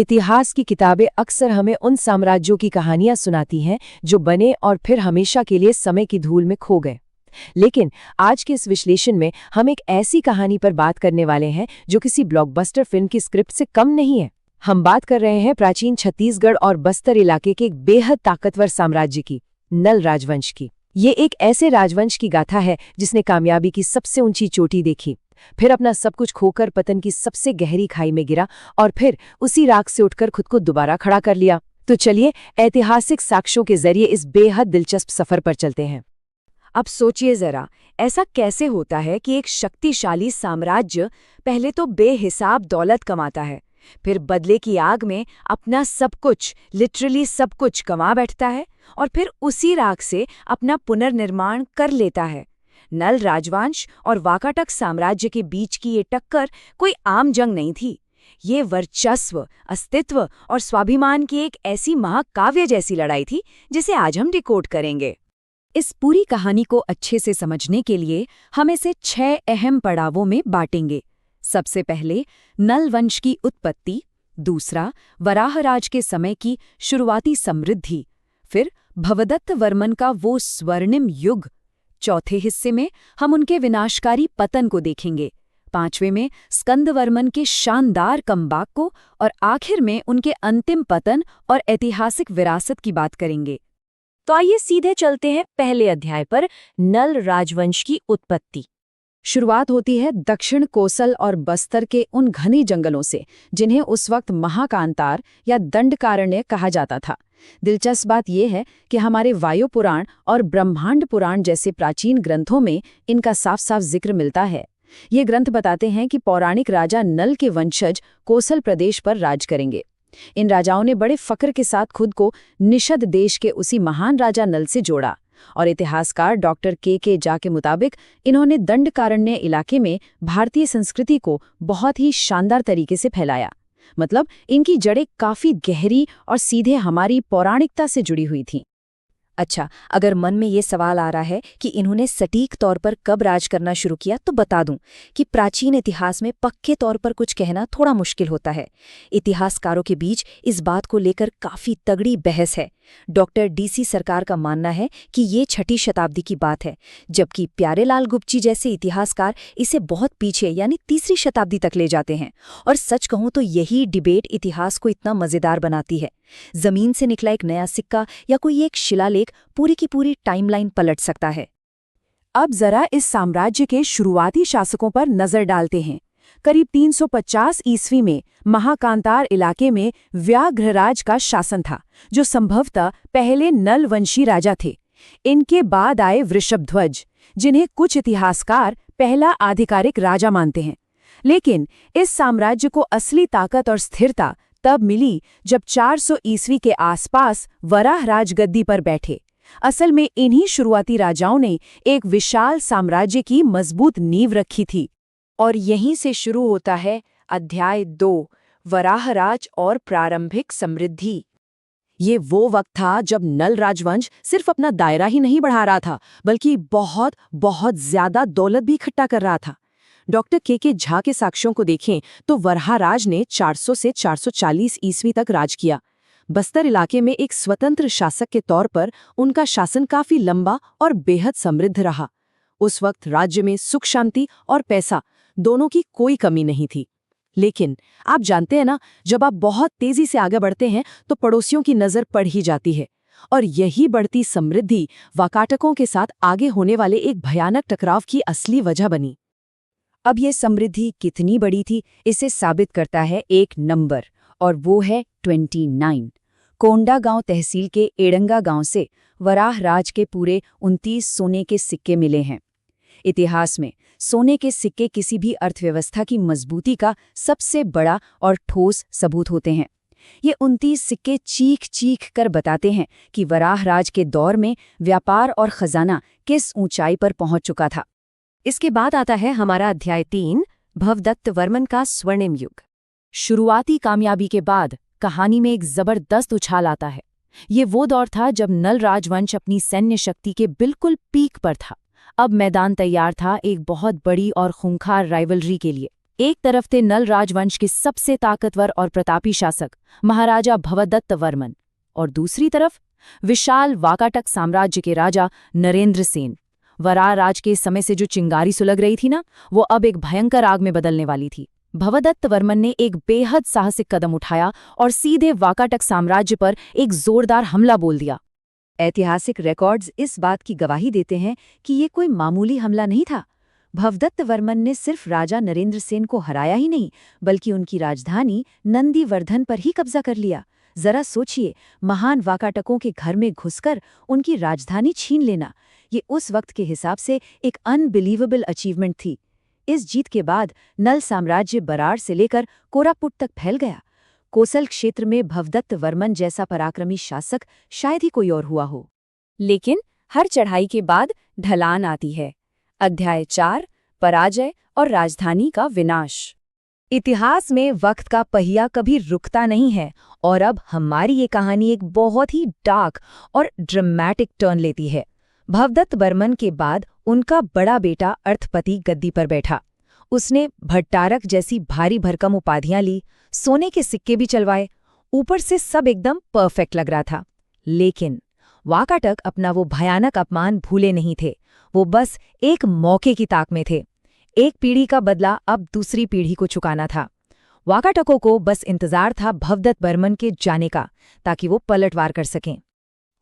इतिहास की किताबें अक्सर हमें उन साम्राज्यों की कहानियां सुनाती हैं जो बने और फिर हमेशा के लिए समय की धूल में खो गए। लेकिन आज के इस विश्लेषण में हम एक ऐसी कहानी पर बात करने वाले हैं जो किसी ब्लॉकबस्टर फिल्म की स्क्रिप्ट से कम नहीं है। हम बात कर रहे हैं प्राचीन छत्तीसगढ़ और बस्तर इलाके के एक बेहद ताकतवर साम्राज्य की, नल राजवंश की। ये एक ऐसे राजवंश की गाथा है जिसने कामयाबी की सबसे ऊंची चोटी देखी, फिर अपना सब कुछ खोकर पतन की सबसे गहरी खाई में गिरा और फिर उसी राख से उठकर खुद को दोबारा खड़ा कर लिया। तो चलिए ऐतिहासिक साक्ष्यों के जरिए इस बेहद दिलचस्प सफर पर चलते हैं। अब सोचिए जरा, ऐसा कैसे होता है कि एक शक्तिशाली साम्राज्य पहले तो बेहिसाब दौलत कमाता है, फिर बदले की आग में अपना सब कुछ, लिटरली सब कुछ गंवा बैठता है और फिर उसी राख से अपना पुनर्निर्माण कर लेता है। नल राजवंश और वाकाटक साम्राज्य के बीच की ये टक्कर कोई आम जंग नहीं थी। ये वर्चस्व, अस्तित्व और स्वाभिमान की एक ऐसी महाकाव्य जैसी लड़ाई थी जिसे आज हम डिकोड करेंगे। इस पूरी कहानी को अच्छे से समझने के लिए हम इसे 6 अहम पड़ावों में बांटेंगे। सबसे पहले नल वंश की उत्पत्ति, दूसरा वराहराज के समय की शुरुआती समृद्धि, फिर भवदत्त वर्मन का वो स्वर्णिम युग, चौथे हिस्से में हम उनके विनाशकारी पतन को देखेंगे, पांचवें में स्कंदवर्मन के शानदार कमबैक को और आखिर में उनके अंतिम पतन और ऐतिहासिक विरासत की बात करेंगे। तो आइए सीधे चलते हैं पहले अध्याय पर, नल राजवंश की उत्पत्ति। शुरुआत होती है दक्षिण कोसल और बस्तर के उन घने जंगलों से जिन्हें उस वक्त महाकांतार या दंडकारण्य कहा जाता था। दिलचस्प बात यह है कि हमारे वायु पुराण और ब्रह्मांड पुराण जैसे प्राचीन ग्रंथों में इनका साफ साफ जिक्र मिलता है। ये ग्रंथ बताते हैं कि पौराणिक राजा नल के वंशज कोसल प्रदेश पर राज करेंगे। इन राजाओं ने बड़े फक्र के साथ खुद को निषद देश के उसी महान राजा नल से जोड़ा और इतिहासकार डॉक्टर के जा के मुताबिक इन्होंने दंडकारण्य इलाके में भारतीय संस्कृति को बहुत ही शानदार तरीके से फैलाया। मतलब इनकी जड़ें काफी गहरी और सीधे हमारी पौराणिकता से जुड़ी हुई थीं। अच्छा, अगर मन में ये सवाल आ रहा है कि इन्होंने सटीक तौर पर कब राज करना शुरू किया, तो बता दूं कि प्राचीन इतिहास में पक्के तौर पर कुछ कहना थोड़ा मुश्किल होता है। इतिहासकारों के बीच इस बात को लेकर काफी तगड़ी बहस है। डॉक्टर DC सरकार का मानना है कि ये 6ठी शताब्दी की बात है, जबकि प्यारेलाल गुप्ची जैसे इतिहासकार इसे बहुत पीछे यानी 3री शताब्दी तक ले जाते हैं। और सच कहूं तो यही डिबेट इतिहास को इतना मजेदार बनाती है। जमीन से निकला एक नया सिक्का या कोई एक शिलालेख पूरी की पूरी टाइमलाइन पलट सकता है। अब जरा इस साम्राज्य के शुरुआती शासकों पर नजर डालते हैं। करीब 350 ईस्वी में महाकांतार इलाके में व्याघ्रराज का शासन था, जो संभवतः पहले नल वंशी राजा थे। इनके बाद आए वृषभध्वज, जिन्हें कुछ इतिहासकार पहला आधिकारिक राजा मानते हैं। लेकिन इस साम्राज्य को असली ताकत और स्थिरता तब मिली जब 400 ईस्वी के आसपास वराहराज गद्दी पर बैठे। असल में इन्हीं शुरुआती राजाओं ने एक विशाल साम्राज्य की मजबूत नींव रखी थी। और यहीं से शुरू होता है अध्याय 2, वराहराज और प्रारंभिक समृद्धि। ये वो वक्त था जब नल राजवंश सिर्फ अपना दायरा ही नहीं बढ़ा रहा था, बल्कि बहुत बहुत ज्यादा दौलत भी इकट्ठा कर रहा था। डॉक्टर के झा के साक्ष्यों को देखें तो वराहराज ने 400 से 440 ईस्वी तक राज किया। बस्तर इलाके में एक स्वतंत्र शासक के तौर पर उनका शासन काफी लंबा और बेहद समृद्ध रहा। उस वक्त राज्य में सुख शांति और पैसा दोनों की कोई कमी नहीं थी। लेकिन आप जानते हैं ना, जब आप बहुत तेजी से आगे बढ़ते हैं तो पड़ोसियों की नजर पड़ ही जाती है। और यही बढ़ती समृद्धि वाकाटकों के साथ आगे होने वाले एक भयानक टकराव की असली वजह बनी। अब ये समृद्धि कितनी बड़ी थी, इसे साबित करता है एक नंबर, और वो है 29। कोंडागांव तहसील के एडंगा गांव से वराहराज के पूरे 29 सोने के सिक्के मिले हैं। इतिहास में सोने के सिक्के किसी भी अर्थव्यवस्था की मजबूती का सबसे बड़ा और ठोस सबूत होते हैं। ये 29 सिक्के चीख चीख कर बताते हैं कि वराहराज के दौर में व्यापार और खजाना किस ऊंचाई पर पहुंच चुका था। इसके बाद आता है हमारा अध्याय 3, भवदत्त वर्मन का स्वर्णिम युग। शुरुआती कामयाबी के बाद कहानी में एक जबरदस्त उछाल आता है। ये वो दौर था जब नल राजवंश अपनी सैन्य शक्ति के बिल्कुल पीक पर था। अब मैदान तैयार था एक बहुत बड़ी और खूंखार राइवलरी के लिए। एक तरफ थे नल राजवंश के सबसे ताकतवर और प्रतापी शासक महाराजा भवदत्त वर्मन, और दूसरी तरफ विशाल वाकाटक साम्राज्य के राजा नरेंद्र सेन। वराह राज के समय से जो चिंगारी सुलग रही थी ना, वो अब एक भयंकर आग में बदलने वाली थी। भवदत्त वर्मन ने एक बेहद साहसिक कदम उठाया और सीधे वाकाटक साम्राज्य पर एक जोरदार हमला बोल दिया। ऐतिहासिक रिकॉर्ड्स इस बात की गवाही देते हैं कि ये कोई मामूली हमला नहीं था। भवदत्त वर्मन ने सिर्फ राजा नरेंद्र सेन को हराया ही नहीं, बल्कि उनकी राजधानी नंदीवर्धन पर ही कब्जा कर लिया। जरा सोचिए, महान वाकाटकों के घर में घुसकर उनकी राजधानी छीन लेना, ये उस वक्त के हिसाब से एक अनबिलीवेबल अचीवमेंट थी। इस जीत के बाद नल साम्राज्य बराड़ से लेकर कोरापुट तक फैल गया। कोसल क्षेत्र में भवदत्त वर्मन जैसा पराक्रमी शासक शायद ही कोई और हुआ हो। लेकिन हर चढ़ाई के बाद ढलान आती है। अध्याय 4, पराजय और राजधानी का विनाश। इतिहास में वक्त का पहिया कभी रुकता नहीं है, और अब हमारी ये कहानी एक बहुत ही डार्क और ड्रामेटिक टर्न लेती है। भवदत्त वर्मन के बाद उनका बड़ा बेटा अर्थपति गद्दी पर बैठा। उसने भट्टारक जैसी भारी भरकम उपाधियां ली, सोने के सिक्के भी चलवाए, ऊपर से सब एकदम परफेक्ट लग रहा था। लेकिन वाकाटक अपना वो भयानक अपमान भूले नहीं थे। वो बस एक मौके की ताक में थे। एक पीढ़ी का बदला अब दूसरी पीढ़ी को चुकाना था। वाकाटकों को बस इंतजार था भवदत्त वर्मन के जाने का, ताकि वो पलटवार कर सकें।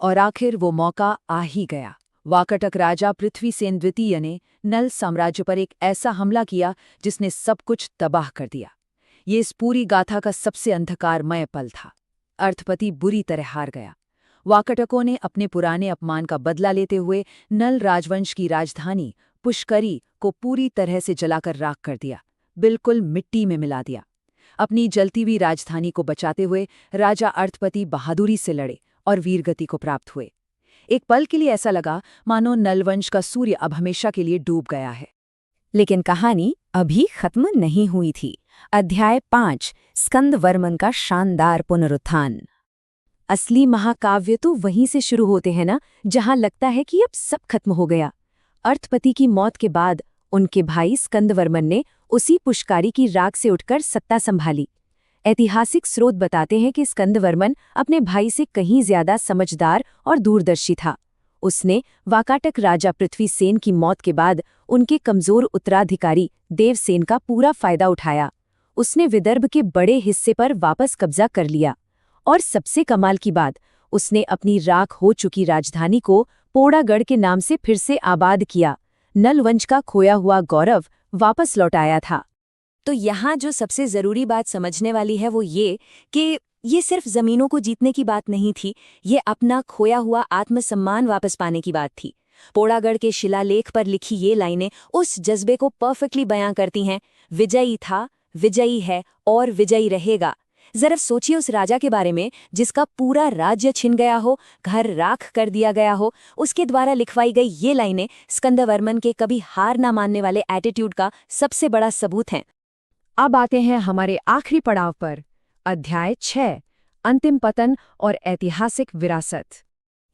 और आखिर वो मौका आ ही गया। वाकाटक राजा पृथ्वीसेन द्वितीय ने नल साम्राज्य पर एक ऐसा हमला किया जिसने सब कुछ तबाह कर दिया। ये इस पूरी गाथा का सबसे अंधकारमय पल था। अर्थपति बुरी तरह हार गया। वाकाटकों ने अपने पुराने अपमान का बदला लेते हुए नल राजवंश की राजधानी पुष्करी को पूरी तरह से जलाकर राख कर दिया, बिल्कुल मिट्टी में मिला दिया। अपनी जलती हुई राजधानी को बचाते हुए राजा अर्थपति बहादुरी से लड़े और वीरगति को प्राप्त हुए। एक पल के लिए ऐसा लगा मानो नलवंश का सूर्य अब हमेशा के लिए डूब गया है। लेकिन कहानी अभी खत्म नहीं हुई थी। अध्याय 5, स्कंदवर्मन का शानदार पुनरुत्थान। असली महाकाव्य तो वहीं से शुरू होते हैं ना, जहां लगता है कि अब सब खत्म हो गया। अर्थपति की मौत के बाद उनके भाई स्कंदवर्मन ने उसी पुष्कारी की राख से उठकर सत्ता संभाली। ऐतिहासिक स्रोत बताते हैं कि स्कंदवर्मन अपने भाई से कहीं ज्यादा समझदार और दूरदर्शी था। उसने वाकाटक राजा पृथ्वीसेन की मौत के बाद उनके कमजोर उत्तराधिकारी देवसेन का पूरा फायदा उठाया। उसने विदर्भ के बड़े हिस्से पर वापस कब्जा कर लिया, और सबसे कमाल की बात, उसने अपनी राख हो चुकी राजधानी को पोड़ागढ़ के नाम से फिर से आबाद किया। नलवंश का खोया हुआ गौरव वापस लौटाया था। तो यहाँ जो सबसे जरूरी बात समझने वाली है वो ये कि ये सिर्फ जमीनों को जीतने की बात नहीं थी, ये अपना खोया हुआ आत्मसम्मान वापस पाने की बात थी। पोड़ागढ़ के शिलालेख पर लिखी ये लाइनें उस जज्बे को परफेक्टली बयां करती हैं। विजयी था, विजयी है और विजयी रहेगा। जरा सोचिए उस राजा के बारे में जिसका पूरा राज्य छिन गया हो, घर राख कर दिया गया हो। उसके द्वारा लिखवाई गई ये लाइनें स्कंदवर्मन के कभी हार ना मानने वाले एटीट्यूड का सबसे बड़ा सबूत हैं। अब आते हैं हमारे आखिरी पड़ाव पर, अध्याय 6, अंतिम पतन और ऐतिहासिक विरासत।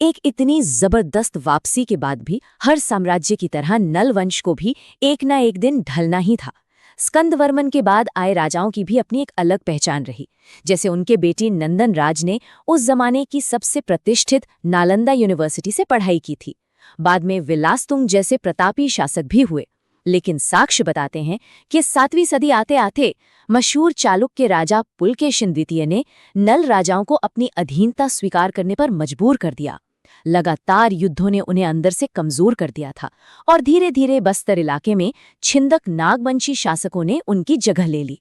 एक इतनी जबरदस्त वापसी के बाद भी हर साम्राज्य की तरह नलवंश को भी एक ना एक दिन ढलना ही था। स्कंदवर्मन के बाद आए राजाओं की भी अपनी एक अलग पहचान रही। जैसे उनके बेटे नंदन राज ने उस जमाने की सबसे प्रतिष्ठित नालंदा यूनिवर्सिटी से पढ़ाई की थी। बाद में विलासतुंग जैसे प्रतापी शासक भी हुए। लेकिन साक्ष्य बताते हैं कि 7वीं सदी आते आते मशहूर चालुक्य राजा पुलकेशिन द्वितीय ने नल राजाओं को अपनी अधीनता स्वीकार करने पर मजबूर कर दिया। लगातार युद्धों ने उन्हें अंदर से कमजोर कर दिया था, और धीरे धीरे बस्तर इलाके में छिंदक नागवंशी शासकों ने उनकी जगह ले ली।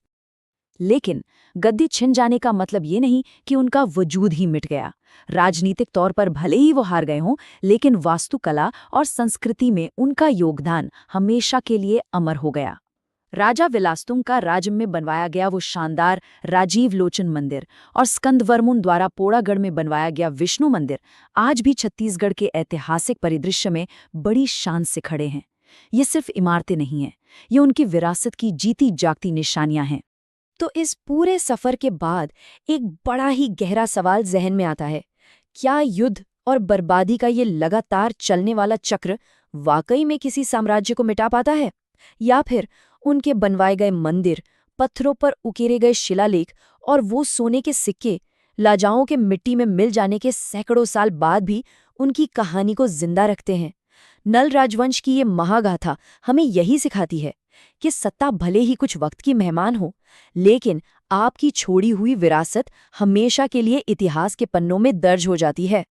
लेकिन गद्दी छिन जाने का मतलब ये नहीं कि उनका वजूद ही मिट गया। राजनीतिक तौर पर भले ही वो हार गए हों, लेकिन वास्तुकला और संस्कृति में उनका योगदान हमेशा के लिए अमर हो गया। राजा विलासतुंग का राज्य में बनवाया गया वो शानदार राजीव लोचन मंदिर और स्कंदवर्मन द्वारा पोड़ागढ़ में बनवाया गया विष्णु मंदिर आज भी छत्तीसगढ़ के ऐतिहासिक परिदृश्य में बड़ी शान से खड़े हैं। ये सिर्फ इमारतें नहीं हैं, ये उनकी विरासत की जीती जागती निशानियां हैं। तो इस पूरे सफर के बाद एक बड़ा ही गहरा सवाल जहन में आता है, क्या युद्ध और बर्बादी का ये लगातार चलने वाला चक्र वाकई में किसी साम्राज्य को मिटा पाता है, या फिर उनके बनवाए गए मंदिर पत्थरों पर उकेरे गए शिलालेख और वो सोने के सिक्के लाजाओं के मिट्टी में मिल जाने के सैकड़ों साल बाद भी उनकी कहानी को जिंदा रखते हैं। नल राजवंश की ये महागाथा हमें यही सिखाती है कि सत्ता भले ही कुछ वक्त की मेहमान हो, लेकिन आपकी छोड़ी हुई विरासत हमेशा के लिए इतिहास के पन्नों में दर्ज हो जाती है।